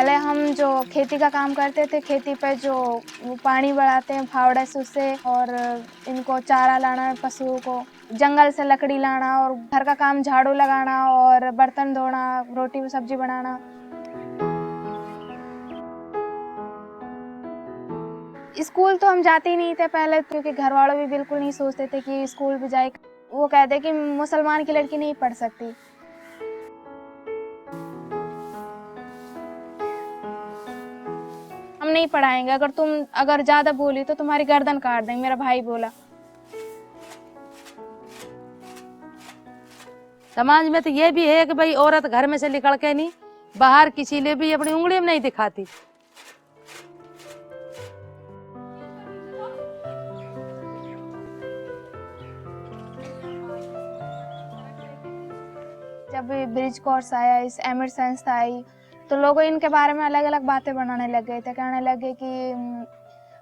पहले हम जो खेती का काम करते थे, खेती पे जो वो पानी बढ़ाते हैं फावड़े से उससे, और इनको चारा लाना पशुओं को, जंगल से लकड़ी लाना, और घर का काम झाड़ू लगाना और बर्तन धोना, रोटी सब्जी बनाना। स्कूल तो हम जाते ही नहीं थे पहले, क्योंकि घर वालों भी बिल्कुल नहीं सोचते थे कि स्कूल भी जाए। वो कहते कि मुसलमान की लड़की नहीं पढ़ सकती। हम नहीं पढ़ाएंगे, अगर तुम ज्यादा बोली तो तुम्हारी गर्दन काट देंगे, मेरा भाई बोला। समाज में तो ये भी है कि भाई औरत घर में से निकल के नहीं बाहर किसी लिए भी अपनी उंगली में नहीं दिखाती। जब ब्रिज कोर्स आया, इस एमिट संस्था आई, तो लोग इनके बारे में अलग अलग बातें बनाने लग गए थे। कहने लगे कि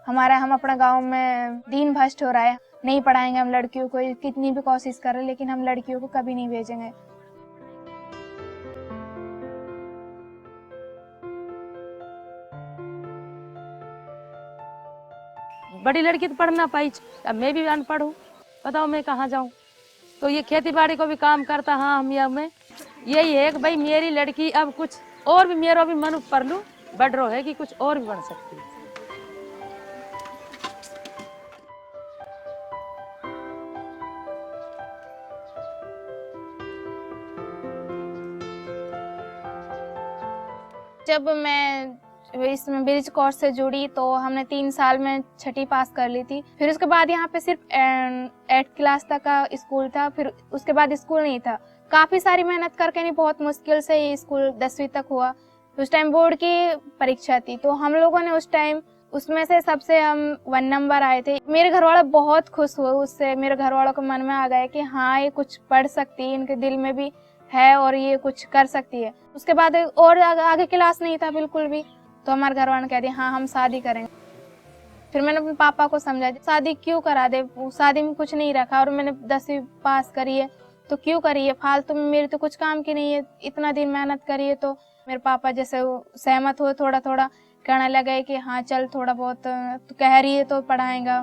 हम अपने गांव में दीन भ्रष्ट हो रहा है, नहीं पढ़ाएंगे हम लड़कियों को, कितनी भी कोशिश करें लेकिन हम लड़कियों को कभी नहीं भेजेंगे। बड़ी लड़की तो पढ़ ना पाई, अब मैं भी अनपढ़ हूँ, बताओ मैं कहाँ जाऊँ। तो ये खेती बाड़ी को भी काम करता, हाँ हम में यही है कि भाई मेरी लड़की अब कुछ और भी, मेरा भी मन पर लूँ बढ़ रहा है कि कुछ और भी बन सकती है। जब मैं इसमें ब्रिज कोर्स से जुड़ी तो हमने 3 साल में 6ठी पास कर ली थी। फिर उसके बाद यहाँ पे सिर्फ 8th क्लास तक का स्कूल था, फिर उसके बाद स्कूल नहीं था। काफी सारी मेहनत करके नहीं, बहुत मुश्किल से ये स्कूल 10वीं तक हुआ। उस टाइम बोर्ड की परीक्षा थी, तो हम लोगों ने उस टाइम उसमें से सबसे हम 1 नंबर आए थे। मेरे घर वाले बहुत खुश हुए उससे। मेरे घर वालों के मन में आ गया कि हाँ ये कुछ पढ़ सकती है, इनके दिल में भी है और ये कुछ कर सकती है। उसके बाद और आगे क्लास नहीं था बिल्कुल भी, तो हमारे घर वालों ने कह दिया हाँ हम शादी करेंगे। फिर मैंने अपने पापा को समझा, शादी क्यों करा दे, शादी में कुछ नहीं रखा, और मैंने 10वीं पास करी है तो क्यों करी है, फालतू में मेरी तो कुछ काम की नहीं है, इतना दिन मेहनत करी है। तो मेरे पापा जैसे सहमत हुए, थोड़ा थोड़ा कहने लगे कि हाँ चल थोड़ा बहुत तो कह रही है तो पढ़ाएगा।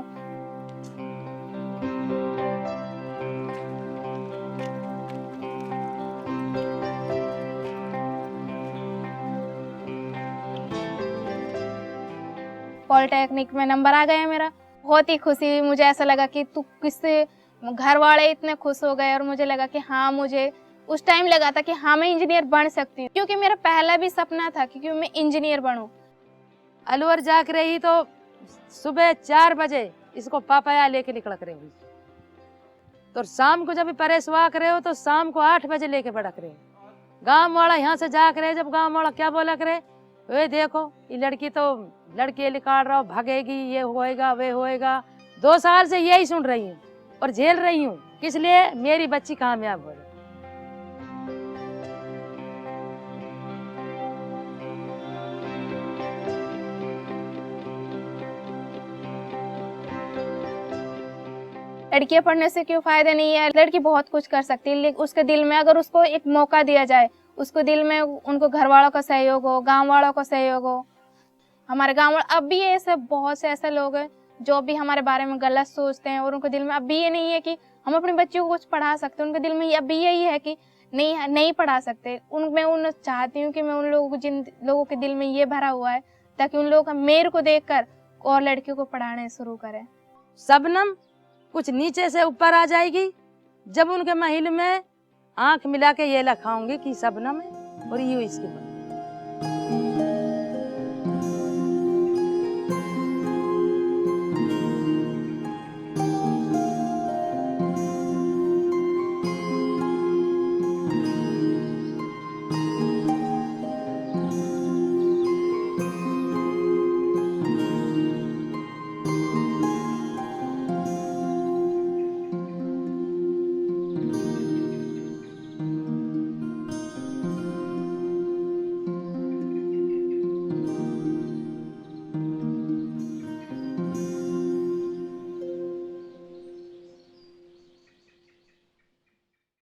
पॉलिटेक्निक में नंबर आ गया मेरा, बहुत ही खुशी हुई। मुझे ऐसा लगा कि तू किससे, घर वाले इतने खुश हो गए, और मुझे लगा कि हाँ, मुझे उस टाइम लगा था कि हाँ मैं इंजीनियर बन सकती हूँ, क्योंकि मेरा पहला भी सपना था कि मैं इंजीनियर बनूं। अलवर जाकर रही तो सुबह 4 बजे इसको पापाया लेके निकल कर रही, तो शाम को जब परेश हुआ करे हो तो शाम को 8 बजे लेके बढ़क रहे। गाँव वाला यहाँ से जा करे, जब गाँव वाला क्या बोला करे, वे देखो ये लड़की तो लड़के निकाल रहा हो, भागेगी, ये होएगा वे होएगा। 2 साल से यही सुन रही हूँ और झेल रही हूँ, किस लिए मेरी बच्ची कामयाब हो। लड़कियां पढ़ने से क्यों फायदा नहीं है, लड़की बहुत कुछ कर सकती है, लेकिन उसके दिल में अगर उसको एक मौका दिया जाए, उसको दिल में उनको घर वालों का सहयोग हो, गांव वालों का सहयोग हो। हमारे गांव अब भी ऐसे बहुत से ऐसे लोग हैं जो भी हमारे बारे में गलत सोचते हैं, और उनको दिल में अब भी ये नहीं है कि हम अपने बच्चों को कुछ पढ़ा सकते हैं। उनके दिल में अब भी यही है कि नहीं पढ़ा सकते। मैं चाहती हूँ कि मैं उन लोगों को, जिन लोगों के दिल में ये भरा हुआ है, ताकि उन लोगों का मेरे को देखकर और लड़कियों को पढ़ाने शुरू करें। शबनम कुछ नीचे से ऊपर आ जाएगी, जब उनके महल में आंख मिला के ये लखाऊंगी कि शबनम है और यूं इसकी